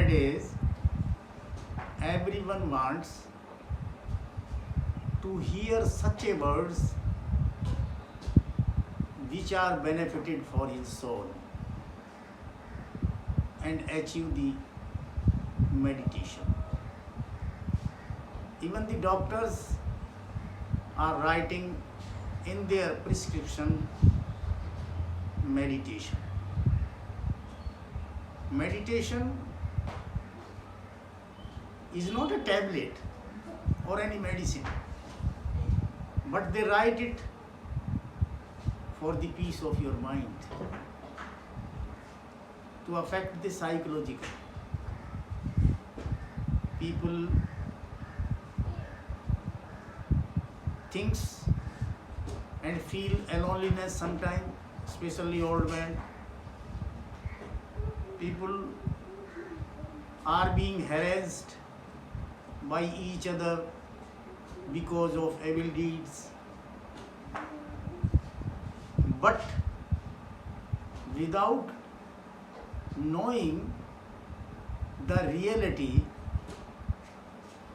nowadays everyone wants to hear such a words which are benefited for his soul and achieve the meditation. Even the doctors are writing in their prescription meditation. Meditation is not a tablet or any medicine, but they write it for the peace of your mind, to affect the psychological. People thinks and feel a loneliness sometimes, especially old men. People are being harassed by each other because of evil deeds. But without knowing the reality,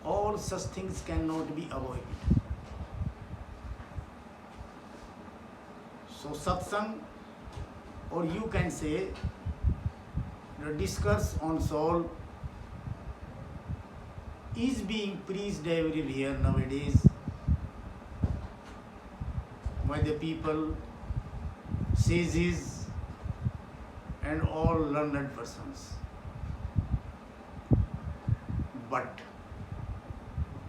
all such things cannot be avoided. So satsang, or you can say the discourse on soul, is being preached everywhere nowadays by the people, sages and all learned persons. But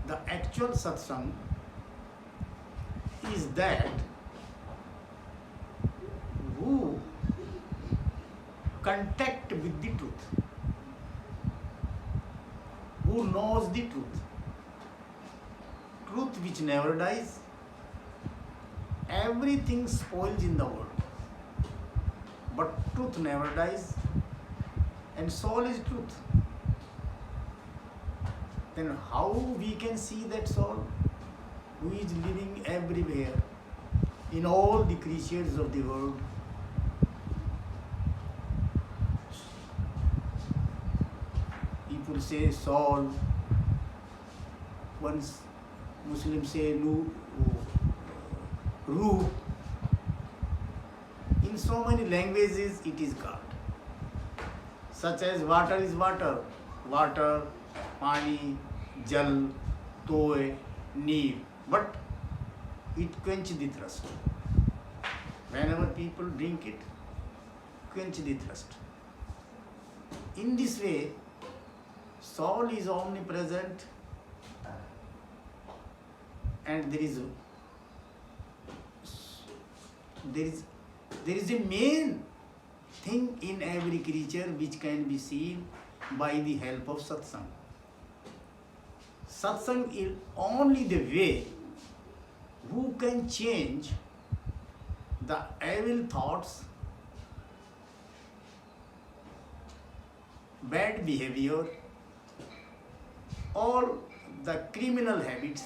the actual satsang is that who contact with the truth, who knows the truth, truth which never dies. Everything spoils in the world, but truth never dies, and soul is truth. Then how we can see that soul who is living everywhere in all the creatures of the world? People say soul, once Muslims say Ruh. In so many languages it is called, such as water is water, water, pani, jal, toy, neer, but it quenches the thirst. Whenever people drink it, quench the thirst. In this way, soul is omnipresent, and there is a main thing in every creature which can be seen by the help of satsang. Satsang is only the way who can change the evil thoughts, bad behavior, all the criminal habits.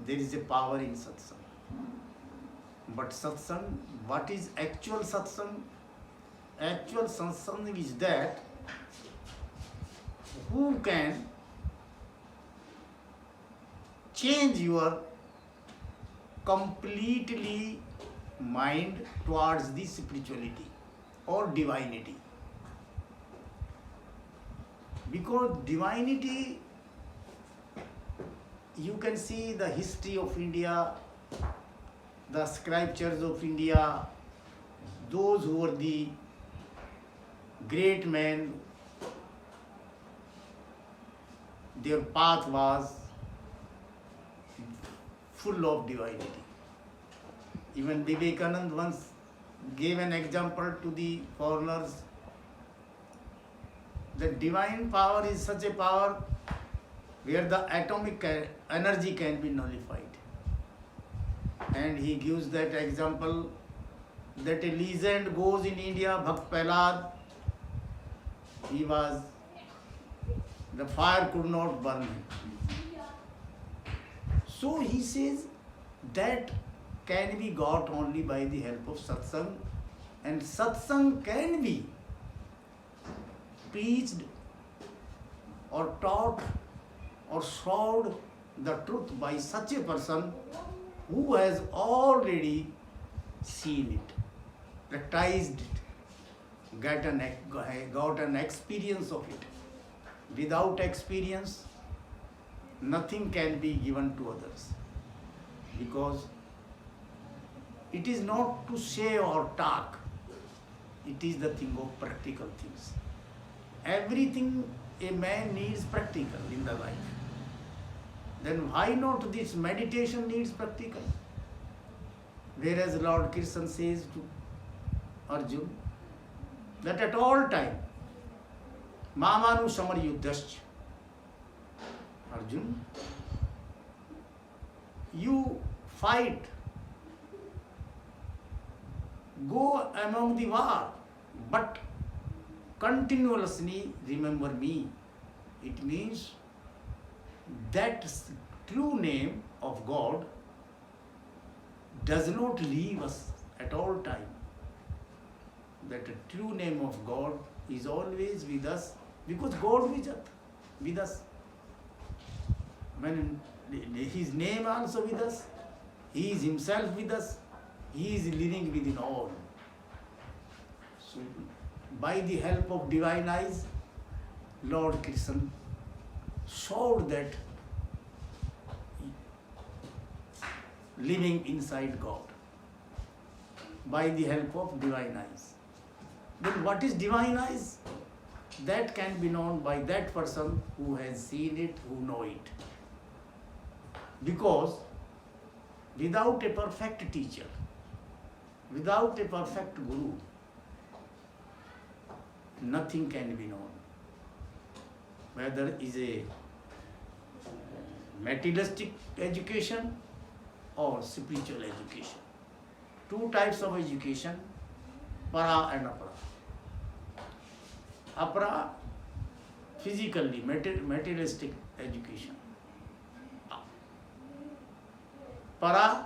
There is a power in satsang. But satsang, what is actual satsang? Actual satsang is that who can change your completely mind towards the spirituality or divinity. Because divinity, you can see the history of India, the scriptures of India, those who were the great men, their path was full of divinity. Even Vivekananda once gave an example to the foreigners. The divine power is such a power where the atomic energy can be nullified. And he gives that example that a legend goes in India, Bhakt Prahlad, he was, the fire could not burn him. So he says that can be got only by the help of satsang, and satsang can be preached or taught or showed the truth by such a person who has already seen it, practiced it, got an experience of it. Without experience, nothing can be given to others, because it is not to say or talk, it is the thing of practical things. Everything a man needs practical in the life. Then why not this meditation needs practical? Whereas Lord Krishna says to Arjun that at all time, Mamanu Samar Yuddhascha. Arjun, you fight, go among the war, but continuously remember me. It means that true name of God does not leave us at all time. That true name of God is always with us, because God is with us. When His name also with us, He is Himself with us, He is living within all. So, by the help of divine eyes, Lord Krishna showed that living inside God by the help of divine eyes. Then what is divine eyes? That can be known by that person who has seen it, who know it. Because without a perfect teacher, without a perfect guru, nothing can be known. Whether it is a materialistic education or spiritual education. Two types of education, para and apara. Apara, physically, materialistic education. Para,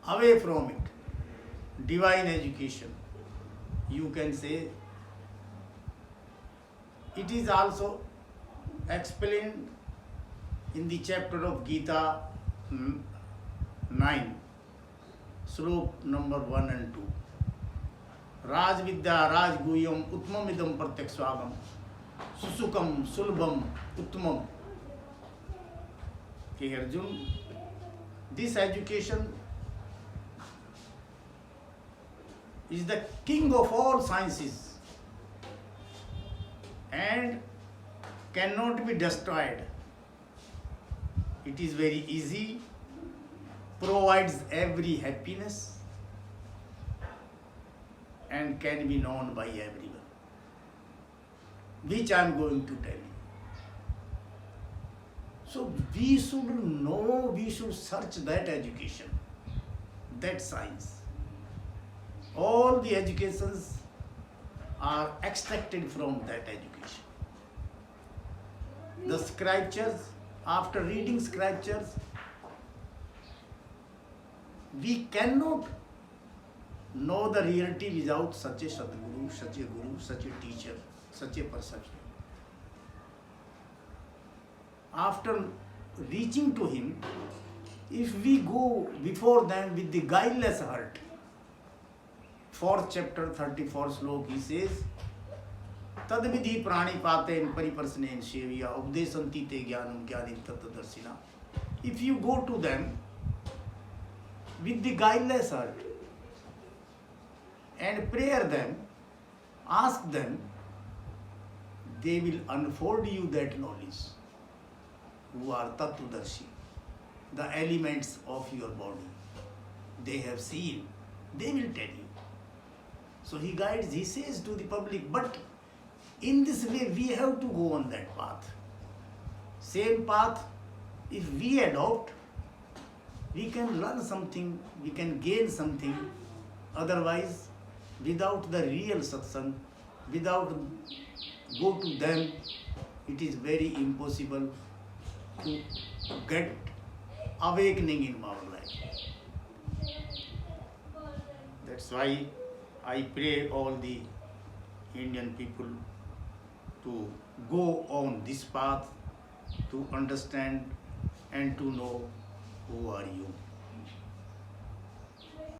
away from it, divine education. You can say it is also explained in the chapter of Gita 9, slok number 1 and 2. Raj Vidya Raj Guyam Utmam Idam Pratyakswagam Susukam Sulbam Utmam. Okay, Arjun, this education is the king of all sciences and cannot be destroyed. It is very easy, provides every happiness, and can be known by everyone, which I am going to tell you. So we should know, we should search that education, that science. All the educations are extracted from that education. The scriptures, after reading scriptures, we cannot know the reality without such a Sadguru, such a Guru, such a teacher, such a perception. After reaching to him, if we go before them with the guileless heart, 4th chapter 34 slok, he says, Tadvidhi prani paten pariparsnen seviya updesanti te jnanam jnanim tattadarshina. If you go to them with the guileless heart and pray them, ask them, they will unfold you that knowledge, who are tattvadarshi, the elements of your body. They have seen, they will tell you. So he guides, he says to the public, but in this way we have to go on that path. Same path, if we adopt, we can learn something, we can gain something. Otherwise, without the real satsang, without go to them, it is very impossible to get awakening in our life. That's why I pray all the Indian people to go on this path to understand and to know who are you.